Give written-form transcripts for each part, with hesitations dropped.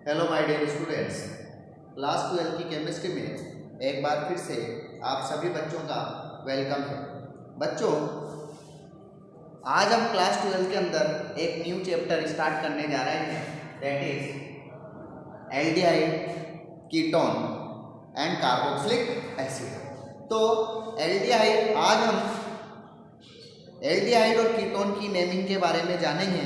Hello my dear students, class 12 की chemistry में एक बार फिर से आप सभी बच्चों का वेलकम है। बच्चों, आज हम क्लास 12 के अंदर एक न्यू चैप्टर स्टार्ट करने जा रहे हैं, that is aldehyde, ketone and carboxylic acid. तो एल्डिहाइड, आज हम एल्डिहाइड और कीटोन की नेमिंग के बारे में जानेंगे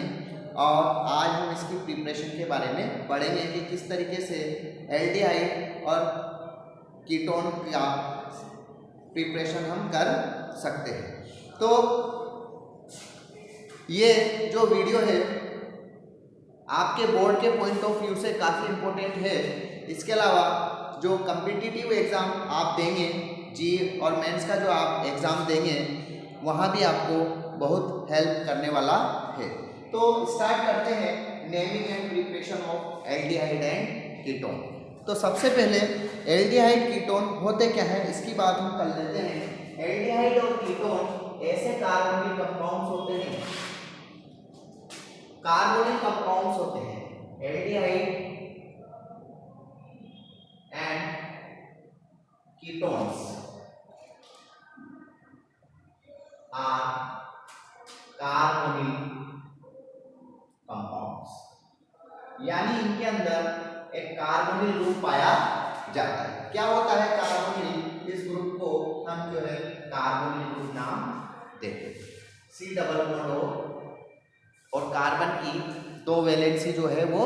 और आज हम इसकी प्रिपरेशन के बारे में पढ़ेंगे कि किस तरीके से एल्डिहाइड और कीटोन का प्रिपरेशन हम कर सकते हैं। तो ये जो वीडियो है आपके बोर्ड के पॉइंट ऑफ व्यू से काफ़ी इम्पोर्टेंट है। इसके अलावा जो कम्पिटिटिव एग्ज़ाम आप देंगे, जी और मेंस का जो आप एग्ज़ाम देंगे, वहाँ भी आपको बहुत हेल्प करने वाला है। तो स्टार्ट करते हैं naming and preparation of aldehyde and ketone. तो सबसे पहले एल्डिहाइड कीटोन होते क्या है, इसकी बात हम कर लेते हैं। एल्डिहाइड और कीटोन ऐसे कार्बोनिल कंपाउंड्स होते हैं, कार्बोनिल कंपाउंड्स होते हैं। Aldehyde and ketones are carbonyl compounds, यानी इनके अंदर एक कार्बोनिल ग्रुप पाया जाता है। क्या होता है कार्बोनिल? इस ग्रुप को हम जो है कार्बोनिल ग्रुप नाम देते हैं। C डबल बॉन्ड O और कार्बन की दो वैलेंसी जो है वो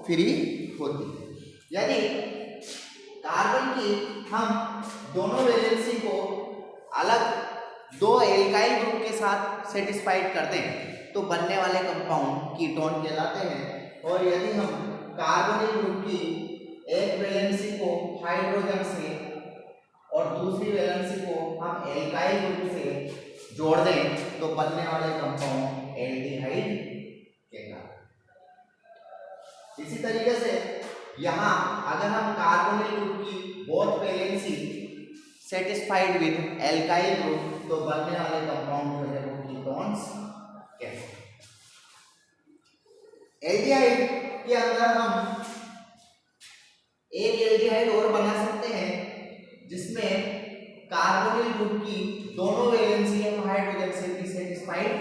फ्री होती है, यानी कार्बन की हम दोनों वैलेंसी को अलग दो एल्काइल ग्रुप के साथ सेटिस्फाइड करते हैं तो बनने वाले कंपाउंड कीटोन कहलाते हैं। और यदि हम कार्बोनिल ग्रुप की एक वैलेंसी को हाइड्रोजन से और दूसरी वैलेंसी को हम एल्काइल ग्रुप से जोड़ दें तो बनने वाले कंपाउंड एल्डिहाइड कहलाते हैं। इसी तरीके से यहाँ अगर हम कार्बोनिल ग्रुप की both valency satisfied with alkyl group तो बनने वाले कंपाउंड जो है वो कीटोन्स कहते हैं। एल्डिहाइड के अंदर हम एक एल्डिहाइड और बना सकते हैं जिसमें कार्बोनिल ग्रुप की दोनों वैलेंसी हम हाइड्रोजन से भी सेटिस्फाइड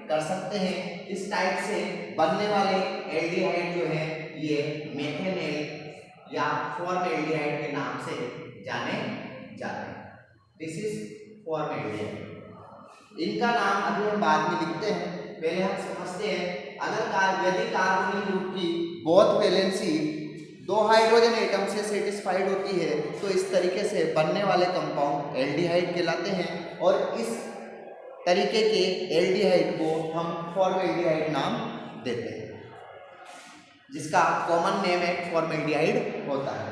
कर सकते हैं। इस टाइप से बनने वाले एल्डिहाइड जो है ये मेथेनेल या फॉर्मल्डिहाइड के नाम से जाने जाते हैं। This is formaldehyde. इनका नाम अभी हम बाद में लिखते हैं, पहले हम समझते हैं। यदि कार्बोनिल ग्रुप की बोथ वैलेंसी दो हाइड्रोजन एटम से सेटिस्फाइड होती है तो इस तरीके से बनने वाले कंपाउंड एल्डिहाइड कहलाते हैं। और इस तरीके के एल्डिहाइड को हम फॉर्मल्डिहाइड नाम देते हैं, जिसका कॉमन नेम एक फॉर्मल्डिहाइड होता है।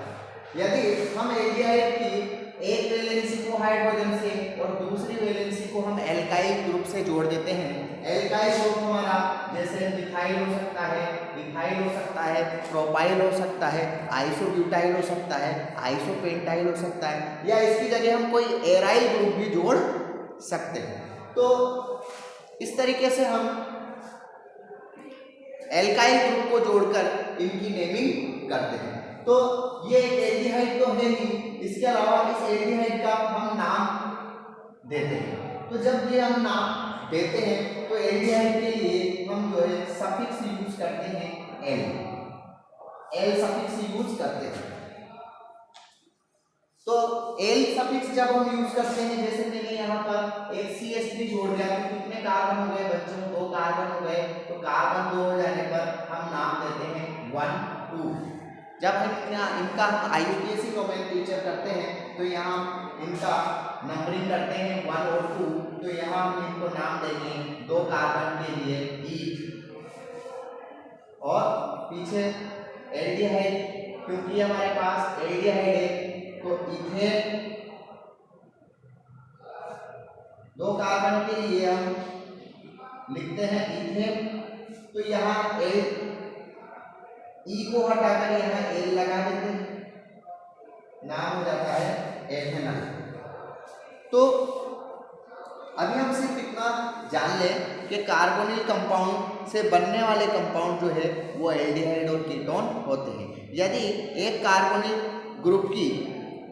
यदि हम एल्डिहाइड की एक वैलेंसी को हाइड्रोजन से और दूसरी वैलेंसी को हम एल्काइल ग्रुप से जोड़ देते हैं, एल्काइल ग्रुप हमारा जैसे मिथाइल हो सकता है, इथाइल हो सकता है, प्रोपाइल हो सकता है, आइसोब्यूटाइल हो सकता है, आइसोपेंटाइल हो सकता है, या इसकी जगह हम कोई एराइल ग्रुप भी जोड़ सकते हैं। तो इस तरीके से हम एल्काइल ग्रुप को जोड़कर इनकी नेमिंग करते हैं। तो ये एक एल्डिहाइड तो है ही, इसके अलावा इस एल्डिहाइड का हम नाम देते हैं। तो जब ये हम नाम देते हैं तो एल्डिहाइड के लिए हम जो है सफिक्स यूज करते हैं, एल सफिक्स यूज करते हैं। तो एल सफिक्स जब हम यूज करते हैं, जैसे मैंने यहाँ पर एक CH3 जोड़ दिया तो कितने कार्बन हो गए बच्चों? 2 कार्बन हो गए। तो कार्बन 2 हो जाने पर हम नाम देते हैं 1 2। जब हम इनका IUPAC नोमेनक्लेचर करते हैं तो यहाँ इनका नंबरिंग करते हैं 1 और 2। तो यहाँ हम इनको नाम देंगे 2 कार्बन के लिए ई, और पीछे एल्डिहाइड, क्योंकि हमारे पास एल्डिहाइड है तो इथेन, 2 कार्बन के लिए हम लिखते हैं इथेन। तो यहाँ ई को हटाकर यहाँ एल लगा देते हैं, नाम हो जाता है एथेनॉल। तो अभी हम सिर्फ इतना जान लें कि कार्बोनिल कंपाउंड से बनने वाले कंपाउंड जो है वो एल्डिहाइड और कीटोन होते हैं। यदि एक कार्बोनिल ग्रुप की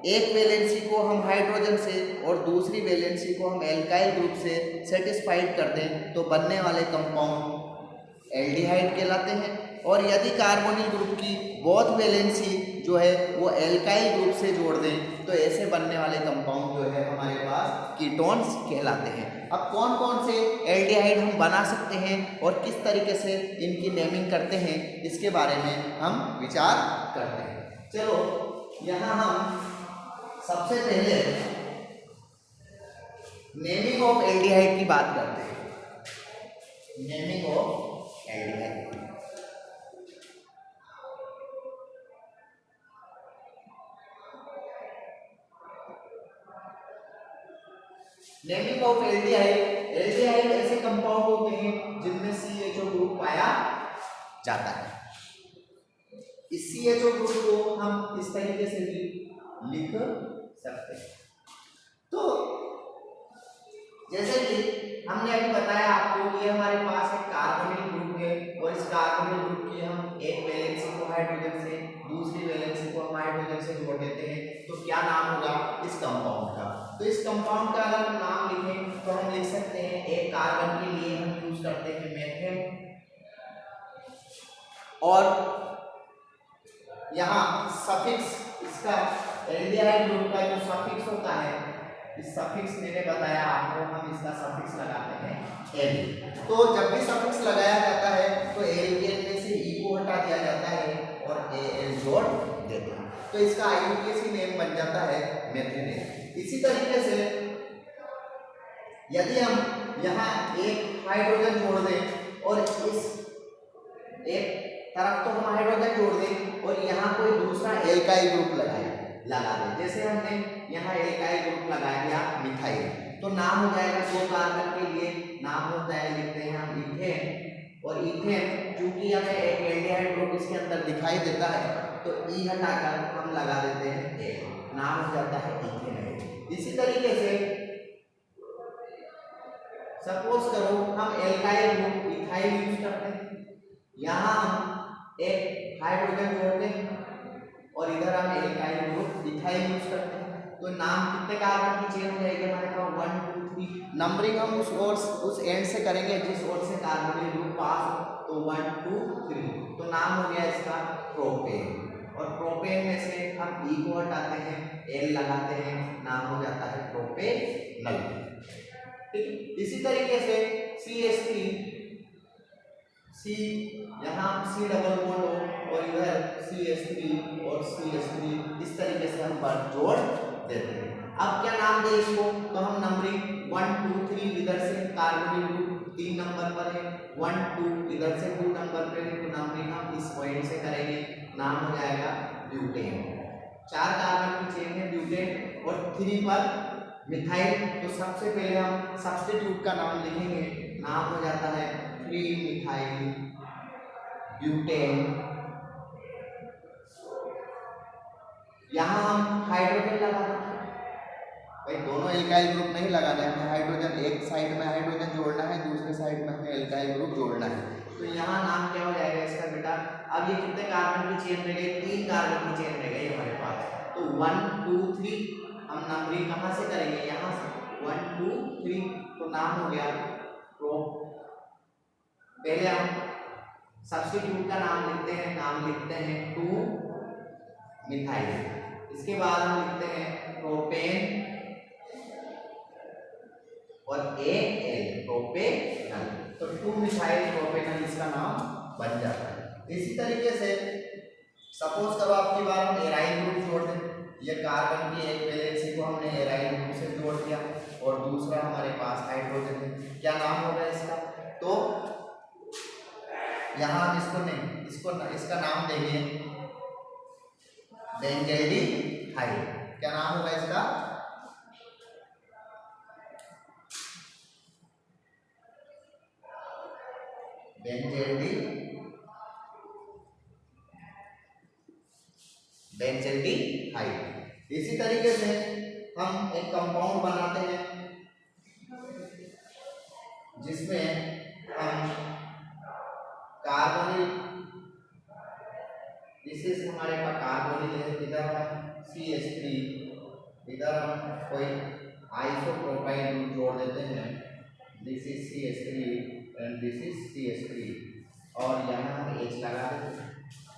एक वैलेंसी को हम हाइड्रोजन से और दूसरी वैलेंसी को हम एल्काइल ग्रुप से सेटिस्फाइड कर दें तो बनने वाले कंपाउंड एल्डिहाइड कहलाते हैं। और यदि कार्बोनिल ग्रुप की बोथ वैलेंसी जो है वो एल्काइल ग्रुप से जोड़ दें तो ऐसे बनने वाले कंपाउंड जो है हमारे पास कीटोन्स कहलाते हैं। अब कौन कौन से एल्डिहाइड हम बना सकते हैं और किस तरीके से इनकी नेमिंग करते हैं इसके बारे में हम विचार करते हैं। चलो यहाँ हम सबसे पहले नेमिंग ऑफ एल्डिहाइड की बात करते हैं। Naming of aldehyde, naming of aldehyde, aldehyde ऐसे कंपाउंड होते हैं जिनमें CHO ग्रुप पाया जाता है। इस CHO ग्रुप को हम इस तरीके से भी लिख सकते हैं। तो जैसे कि हमने अभी बताया आपको कि हमारे पास एक कार्बोनिल ग्रुप है और इस कार्बोनिल ग्रुप की हम एक वैलेंसी को हाइड्रोजन से दूसरी वैलेंसी को हम हाइड्रोजन से जोड़ देते हैं तो क्या नाम होगा इस कंपाउंड का। तो इस कंपाउंड का अगर हम नाम लिखें तो हम लिख सकते हैं, एक कार्बन के लिए हम यूज करते हैं मेथेन, और यहाँ सफिक्स इसका एल्डिहाइड ग्रुप का जो सफिक्स होता है, इस सफिक्स मैंने बताया आपको, हम इसका सफिक्स लगाते हैं एल। तो जब भी सफिक्स लगाया जाता है तो एल के में से ई को हटा दिया जाता है और एल जोड़ देते हैं तो इसका IUPAC नेम बन जाता है मेथेनेट। इसी तरीके से यदि हम यहाँ एक हाइड्रोजन जोड़ दें और इस एक तरफ तो हम हाइड्रोजन जोड़ दें और यहाँ कोई दूसरा एल्काइल ग्रुप लगा दें, जैसे हमने यहाँ एल्काइल ग्रुप लगा दिया मिथाइल, तो नाम हो जाएगा दो कार्बन के लिए नाम होता है, लिखते हैं हम इथेन। और इथेन चूंकि हमें एक एल्डिहाइड ग्रुप इसके अंदर दिखाई देता है तो ई हटाकर हम लगा देते हैं ए, नाम हो जाता है इथेन। इसी तरीके से सपोज करो हम एल्काइल ग्रुप इथाइल यूज करते हैं, यहाँ हम एक हाइड्रोजन जोड़ते हैं और इधर हम एल्काइल ग्रुप इथाइल यूज करते हैं तो नाम कितने कार्बन की चेन हो जाएगी हमारे पास 1 2 3। नंबरिंग हम उस एंड से करेंगे जिस ओर से कार्बोनिल ग्रुप पास हो, तो 1 2 3, तो नाम हो गया इसका प्रोपेन। और प्रोपेन में से हम ई को हटाते हैं, एल लगाते हैं, नाम हो जाता है प्रोपेनल। ठीक, इसी तरीके से CH3, C यहाँ C डबल बॉन्ड हो और इधर CH3 और CH3, इस तरीके से हम जोड़ देते हैं। अब क्या नाम दे इसको, तो हम नंबरिंग 1 2 3 इधर से कार्बोनिल ग्रुप 3 नंबर पर है, 1 2 इधर से 2 नंबर पे है, तो नंबरिंग हम इस पॉइंट से करेंगे, नाम हो जाएगा ब्यूटेन। 4 कार्बन की चेन है ब्यूटेन और 3 पर मिथाइल, तो सबसे पहले हम सब्स्टिट्यूट का नाम लिखेंगे, नाम हो जाता है 3 मिथाइल ब्यूटेन। यहाँ हम हाइड्रोजन लगा देते हैं, भाई दोनों एल्काइल ग्रुप नहीं लगाना है, हमें हाइड्रोजन एक साइड में हाइड्रोजन जोड़ना है, दूसरे साइड में हमें एल्काइल ग्रुप जोड़ना है। तो यहाँ नाम क्या हो जाएगा इसका बेटा, अब ये कितने कार्बन की चेन रह गई, 3 कार्बन की चेन रह गई हमारे पास। तो 1 2 3 हम नंबरिंग कहाँ से करेंगे, यहाँ से 1 2 3, तो नाम हो गया प्रो। पहले हम सब्स्टिट्यूट का नाम लिखते हैं, नाम लिखते हैं 2 मिथाइल, इसके बाद हम लिखते हैं प्रोपेन और AL प्रोपेनल, तो 2 मिथाइल प्रोपेनल इसका नाम बन जाता है। इसी तरीके से सपोज करो आपकी बार हम एराइल ग्रुप जोड़ दें, ये कार्बन की एक वैलेंसी को हमने एराइल ग्रुप से जोड़ दिया और दूसरा हमारे पास हाइड्रोजन है, क्या नाम होगा इसका, तो यहाँ हम इसका नाम देंगे बेंजल्डिहाइड। क्या नाम होगा इसका, बेंजल्डिहाइड। इसी तरीके से हम एक कंपाउंड बनाते हैं जिसमें इज हमारे पास कार्बोनिल है, इधर हम CH3, इधर हम कोई आइसोप्रोपाइल ग्रुप जोड़ देते हैं, this is CH3 and this is CH3 और यहाँ हम H लगा देते हैं।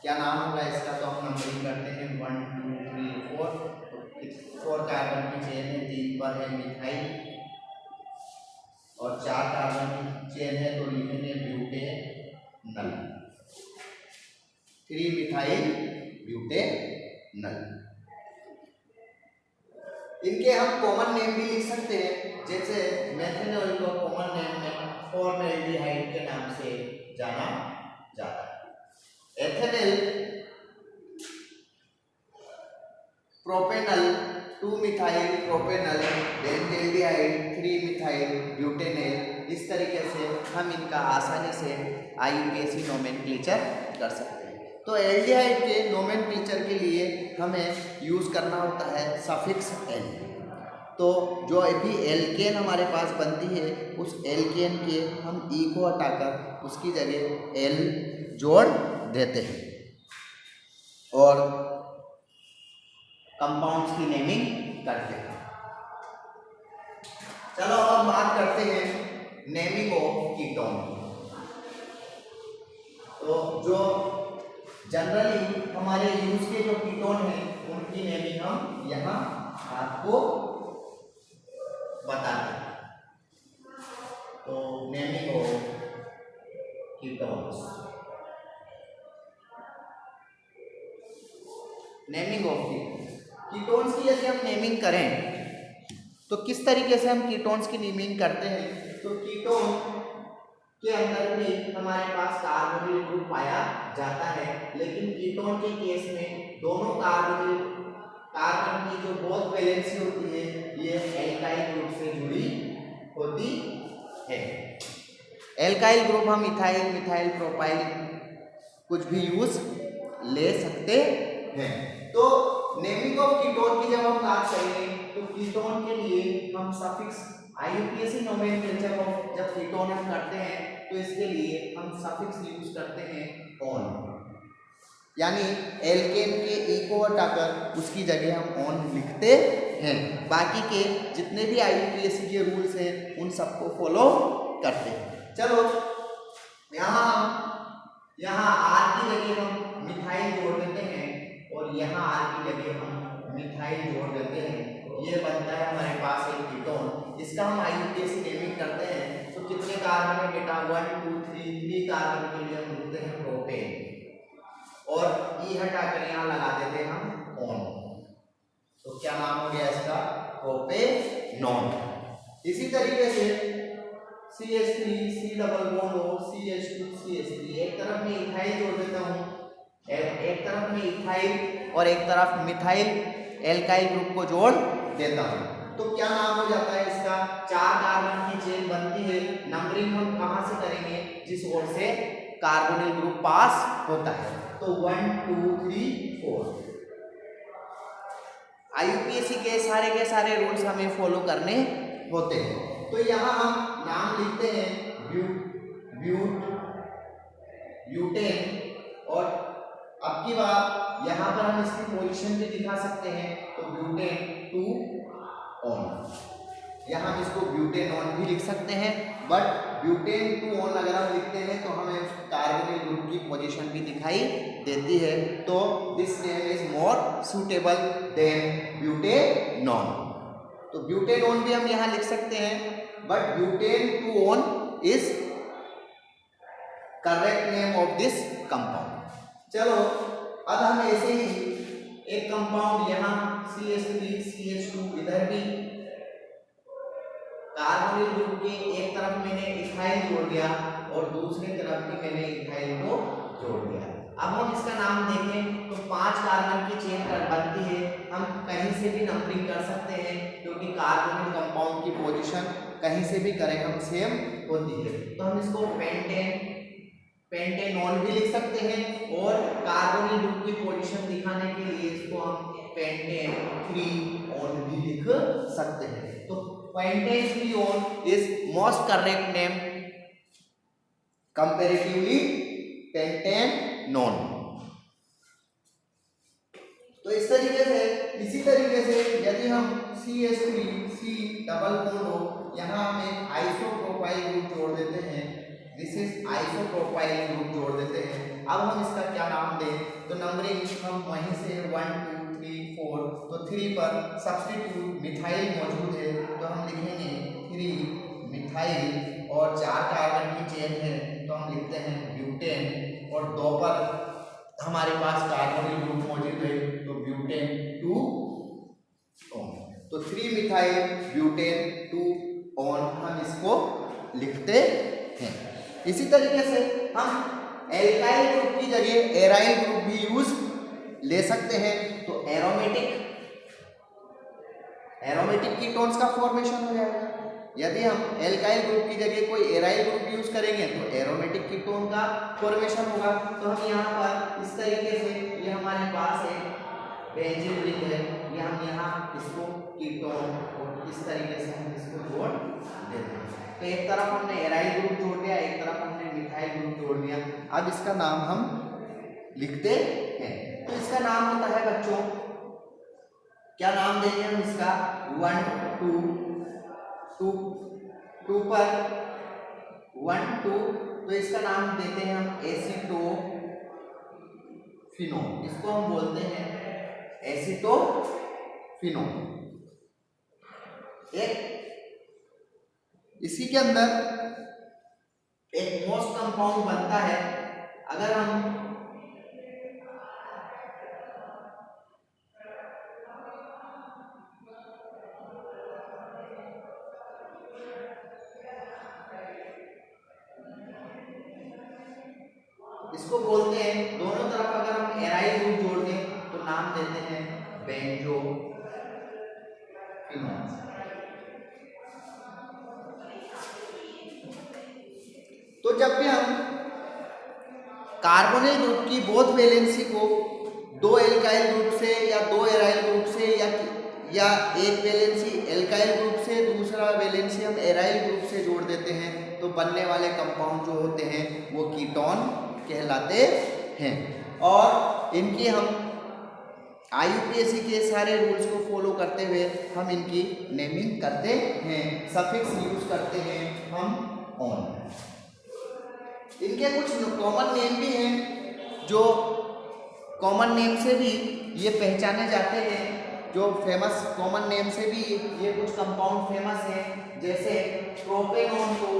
क्या नाम होगा इसका, तो हम नंबरिंग करते हैं 1 2 3 4, तो 4 कार्बन की चेन है, 3 पर है मिथाइल और 4 कार्बन की चेन है तो लिखेंगे ब्यूटेनल, 3 मिथाइल ब्यूटेनल। इनके हम कॉमन नेम भी लिख सकते हैं, जैसे मेथेनॉल को कॉमन नेम में फॉर्मल्डिहाइड के नाम से जाना जाता है। Ethanal, propanal, 2 methyl propanal, benzaldehyde, 3 methyl butanal, इस तरीके से हम इनका आसानी से IUPAC नोमेनक्लेचर कर सकते हैं। तो एल्डिहाइड के नोमेनक्लेचर के लिए हमें यूज करना होता है सफिक्स एल। तो जो भी एल्केन हमारे पास बनती है उस एल्केन के हम ई को हटाकर उसकी जगह एल जोड़ देते हैं और कंपाउंड्स की नेमिंग करते हैं। चलो अब हम बात करते हैं नेमिंग ऑफ कीटोन की। तो जो जनरली हमारे यूज के जो कीटोन हैं उनकी नेमिंग हम यहाँ आपको बताते हैं। तो naming of ketones, naming of ketones की यदि हम नेमिंग करें तो किस तरीके से हम कीटोन्स की नेमिंग करते हैं। तो कीटोन के अंदर भी हमारे पास कार्बोनिल ग्रुप पाया जाता है, लेकिन कीटोन के केस में दोनों कार्बन की जो बोथ वैलेंसी होती है ये एल्काइल ग्रुप से जुड़ी होती है। एल्काइल ग्रुप हम इथाइल, मिथाइल, प्रोपाइल कुछ भी यूज ले सकते हैं। तो नेमिंग ऑफ कीटोन की जब हम बात करेंगे तो कीटोन के लिए हम सफिक्स IUPAC नोमेनक्लेचर को जब कीटोन हम करते हैं तो इसके लिए हम सफिक्स यूज करते हैं ऑन, यानी एल्केन के ई को हटाकर उसकी जगह हम ऑन लिखते हैं। बाकी के जितने भी IUPAC के रूल्स हैं उन सबको फॉलो करते हैं। चलो यहाँ R की जगह हम मिथाइल जोड़ देते हैं और यहाँ R की जगह हम मिथाइल जोड़ देते हैं। ये बनता है हमारे पास एक कीटोन। इसका हम IUPAC नेमिंग करते हैं। तो कितने कार्बन है बेटा, 1 2 3 कार्बन के लिए हम लिखते हैं प्रोपेन और ई हटाकर यहाँ लगा देते हैं हम ऑन। तो क्या नाम हो गया इसका, प्रोपेनॉन। इसी तरीके से CH3 C double bond O CH2 CH3, एक तरफ में इथाइल जोड़ देता हूँ, एक तरफ में इथाइल और एक तरफ मिथाइल एल्काइल ग्रुप को जोड़ देता हूँ। तो क्या नाम हो जाता है इसका, 4 कार्बन की चेन बनती है। नंबरिंग हम कहाँ से करेंगे, जिस ओर से कार्बोनिल ग्रुप पास होता है। तो 1 2 3 4 IUPAC के सारे रूल्स हमें फॉलो करने होते हैं। तो यहाँ हम नाम लिखते हैं ब्यूटेन और अब की बार यहाँ पर हम इसकी पोजीशन भी दिखा सकते हैं। तो ब्यूटेन 2 ऑन, यहाँ हम इसको ब्यूटेनॉन भी लिख सकते हैं, बट ब्यूटेन 2 ऑन अगर हम लिखते हैं तो हमें कार्बोनिल ग्रुप की पोजीशन भी दिखाई देती है। तो this name is more suitable than butanone. तो ब्यूटेनॉन भी हम यहाँ लिख सकते हैं, but butane 2 one is correct name of this compound. चलो अब हम ऐसे ही एक कंपाउंड यहाँ CH3 CH2, इधर भी कार्बोनिल ग्रुप के एक तरफ मैंने इथाइल जोड़ दिया और दूसरी तरफ भी मैंने इथाइल को जोड़ दिया। अब हम इसका नाम देखें तो 5 कार्बन की चेन बनती है। हम कहीं से भी नंबरिंग कर सकते हैं क्योंकि कार्बोनिल कंपाउंड की पोजीशन कहीं से भी करें हम सेम होती है। तो हम इसको पेंटेनॉन भी लिख सकते हैं और कार्बोनिल ग्रुप की पोजीशन दिखाने के लिए इसको हम पेंटेन 3 ऑन भी लिख सकते हैं। तो pentane 3 on is most correct name comparatively pentanone. तो इस तरीके से, इसी तरीके से यदि हम CH3 C डबल बॉन्ड हो, यहाँ हम एक आइसोप्रोपाइल ग्रुप जोड़ देते हैं, दिस इज आइसोप्रोपाइल ग्रुप जोड़ देते हैं। अब हम इसका क्या नाम दें, तो नंबरिंग हम वहीं से 1 2 3 4, तो 3 पर सब्स्टिट्यूट मिथाइल मौजूद है तो हम लिखेंगे 3 मिथाइल, और 4 कार्बन की चेन है तो हम लिखते हैं ब्यूटेन, और 2 पर हमारे पास कार्बोनिल ग्रुप मौजूद है तो ब्यूटेन 2 ऑन, तो 3 मिथाइल ब्यूटेन 2 ऑन हम इसको लिखते हैं। इसी तरीके से हम एल्काइल ग्रुप की जगह एराइल ग्रुप भी यूज ले सकते हैं, तो एरोमेटिक कीटोन्स का फॉर्मेशन हो जाएगा। यदि हम एल्काइल ग्रुप की जगह कोई एराइल ग्रुप यूज करेंगे तो एरोमेटिक कीटोन का फॉर्मेशन होगा। तो हम यहाँ पर इस तरीके से, ये हमारे पास एक बेंजीन रिंग है, ये हम यहाँ इसको कीटोन, और इस तरीके से हम इसको जोड़ देते हैं। तो एक तरफ हमने एराइल ग्रुप जोड़ दिया, एक तरफ हमने मिथाइल ग्रुप जोड़ दिया। अब इसका नाम हम लिखते हैं, तो इसका नाम होता है बच्चों, क्या नाम देंगे हम इसका, 1 2 2 पर 1 2, तो इसका नाम देते हैं हम एसीटोफिनोन, इसको हम बोलते हैं एसीटोफिनोन। एक इसी के अंदर एक मोस्ट कंपाउंड बनता है, अगर हम इसको बोलते हैं, दोनों तरफ अगर हम एराइल ग्रुप जोड़ दें तो नाम देते हैं बेंजोफिनोन। तो जब भी हम कार्बोनिल ग्रुप की बोथ वैलेंसी को 2 एल्काइल ग्रुप से या 2 एराइल ग्रुप से या एक वैलेंसी एल्काइल ग्रुप से दूसरा वैलेंसी हम एराइल ग्रुप से जोड़ देते हैं, तो बनने वाले कंपाउंड जो होते हैं वो कीटोन कहलाते हैं। और इनकी हम IUPAC के सारे रूल्स को फॉलो करते हुए हम इनकी नेमिंग करते हैं, सफिक्स यूज करते हैं हम ऑन। इनके कुछ कॉमन नेम भी हैं, जो कॉमन नेम से भी ये पहचाने जाते हैं, जो फेमस कॉमन नेम से भी ये कुछ कंपाउंड फेमस हैं, जैसे प्रोपेनॉन को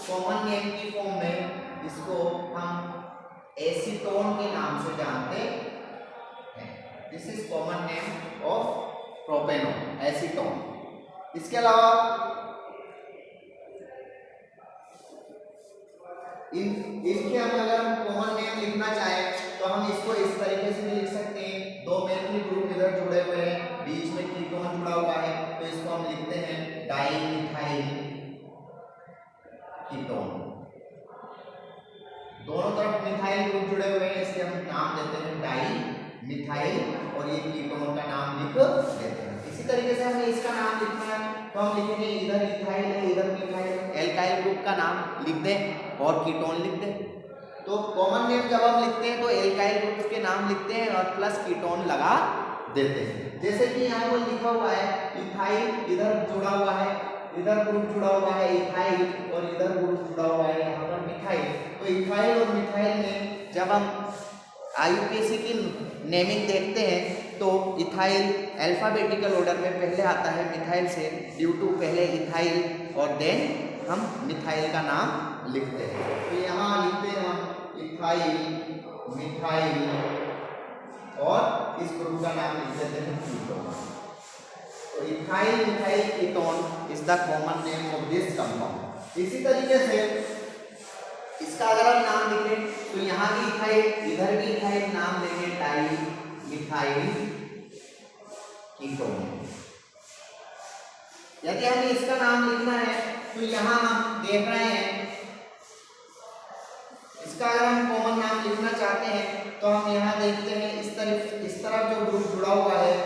कॉमन नेम की फॉर्म में इसको हम एसीटोन के नाम से जानते हैं, this is common name of propanone, acetone. इसके अलावा इनके हम अगर हम कॉमन नेम लिखना चाहें तो हम इसको इस तरीके से भी लिख सकते हैं, 2 मेथिल ग्रुप इधर जुड़े हुए हैं, बीच में कीटोन जुड़ा हुआ है, तो इसको हम लिखते हैं डाइमिथाइल कीटोन। दोनों तरफ मिथाइल ग्रुप जुड़े हुए हैं, इसलिए हम नाम देते हैं डाइमिथाइल, और ये कीटोन का नाम लिख देते हैं। इसी तरीके से हमें इसका नाम लिखना है तो हम लिखेंगे इधर इथाइल है, इधर मिथाइल, एल्काइल ग्रुप का नाम लिख दें और कीटोन लिख दें। तो कॉमन नेम जब हम लिखते हैं तो एल्काइल ग्रुप के नाम लिखते हैं और प्लस कीटोन लगा देते हैं। जैसे कि यहाँ पर लिखा हुआ है इथाइल, इधर जुड़ा हुआ है, इधर ग्रुप जुड़ा हुआ है इथाइल, और इधर ग्रुप जुड़ा हुआ है यहाँ पर मिथाइल। तो इथाइल और मिथाइल में जब हम IUPAC की नेमिंग देखते हैं तो इथाइल अल्फाबेटिकल ऑर्डर में पहले आता है मिथाइल से, ड्यू टू पहले इथाइल और देन हम मिथाइल का नाम लिखते हैं। तो यहाँ लिखते हैं हम इथाइल, मिथाइल, और इस ग्रुप का नाम लिख देते हैं कीटोन। तो ethyl methyl ketone is the common name of this compound. इसी तरीके से इसका अगर हम नाम लिखें तो यहाँ भी इथाइल, इधर भी इथाइल, नाम देंगे डाइमिथाइल कीटोन। यदि हमें इसका नाम लिखना है तो यहाँ हम देख रहे हैं, इसका अगर हम कॉमन नाम लिखना चाहते हैं तो हम यहाँ देखते हैं इस तरफ जो ग्रुप जुड़ा हुआ है,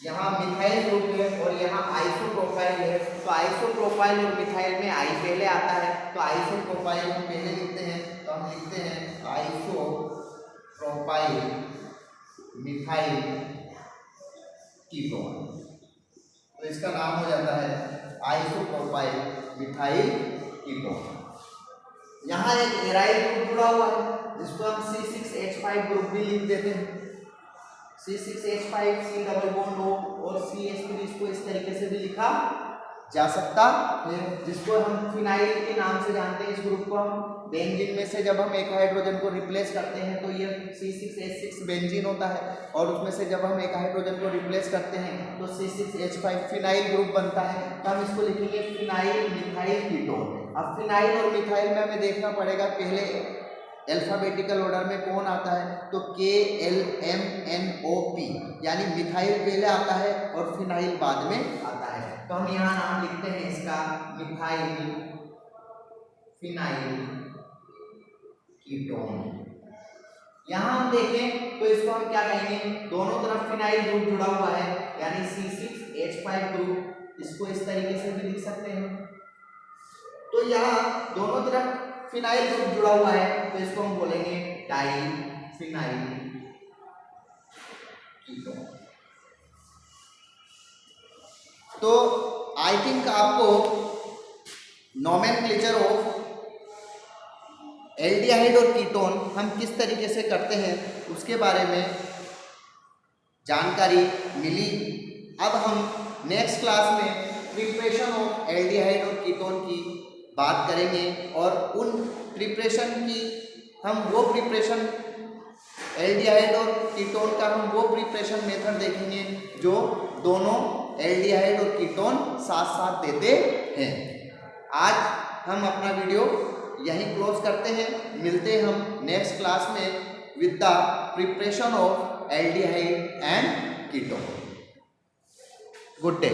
यहाँ मिथाइल ग्रुप है और यहाँ आइसोप्रोपाइल है। तो आइसोप्रोपाइल और मिथाइल में आई पहले आता है, तो आइसोप्रोपाइल हम पहले लिखते हैं, तो हम लिखते हैं आइसोप्रोपाइल मिथाइल कीटोन। तो इसका नाम हो जाता है आइसोप्रोपाइल मिथाइल कीटोन। यहाँ एक एराइल ग्रुप जुड़ा हुआ है जिसको हम C6H5 ग्रुप भी लिख देते हैं। C6H5 C double bond O और CH3 इसको इस तरीके से भी लिखा जा सकता है, जिसको हम फिनाइल के नाम से जानते हैं। इस ग्रुप को हम बेंजीन में से जब हम एक हाइड्रोजन को रिप्लेस करते हैं तो ये C6H6 बेंजीन होता है, और उसमें से जब हम एक हाइड्रोजन को रिप्लेस करते हैं तो C6H5 फिनाइल ग्रुप बनता है। तो हम इसको लिखेंगे फिनाइल मिथाइल कीटोन। अब फिनाइल और मिथाइल में हमें देखना पड़ेगा पहले अल्फाबेटिकल ऑर्डर में कौन आता है, तो KLMNOP, यानी मिथाइल पहले आता है और फिनाइल बाद में आता है। तो हम यहाँ नाम लिखते हैं इसका मिथाइल फिनाइल कीटोन। यहाँ हम देखें तो इसको हम क्या कहेंगे, दोनों तरफ फिनाइल ग्रुप जुड़ा हुआ है यानी C6H5 ग्रुप, इसको इस तरीके से भी लिख सकते हैं। तो यहाँ दोनों तरफ फिनाइल ग्रुप जुड़ा हुआ है तो इसको हम बोलेंगे डाई फिनाइल कीटोन। तो आई थिंक आपको नोमेनक्लेचर ऑफ एल्डिहाइड और कीटोन हम किस तरीके से करते हैं उसके बारे में जानकारी मिली। अब हम नेक्स्ट क्लास में प्रिपरेशन ऑफ एल्डिहाइड और कीटोन की बात करेंगे, और उन प्रिपरेशन की हम वो प्रिपरेशन एल्डिहाइड और कीटोन का हम वो प्रिपरेशन मेथड देखेंगे जो दोनों एल्डिहाइड और कीटोन साथ साथ देते हैं। आज हम अपना वीडियो यहीं क्लोज करते हैं, मिलते हैं हम नेक्स्ट क्लास में with the preparation of aldehyde and ketone. Good day.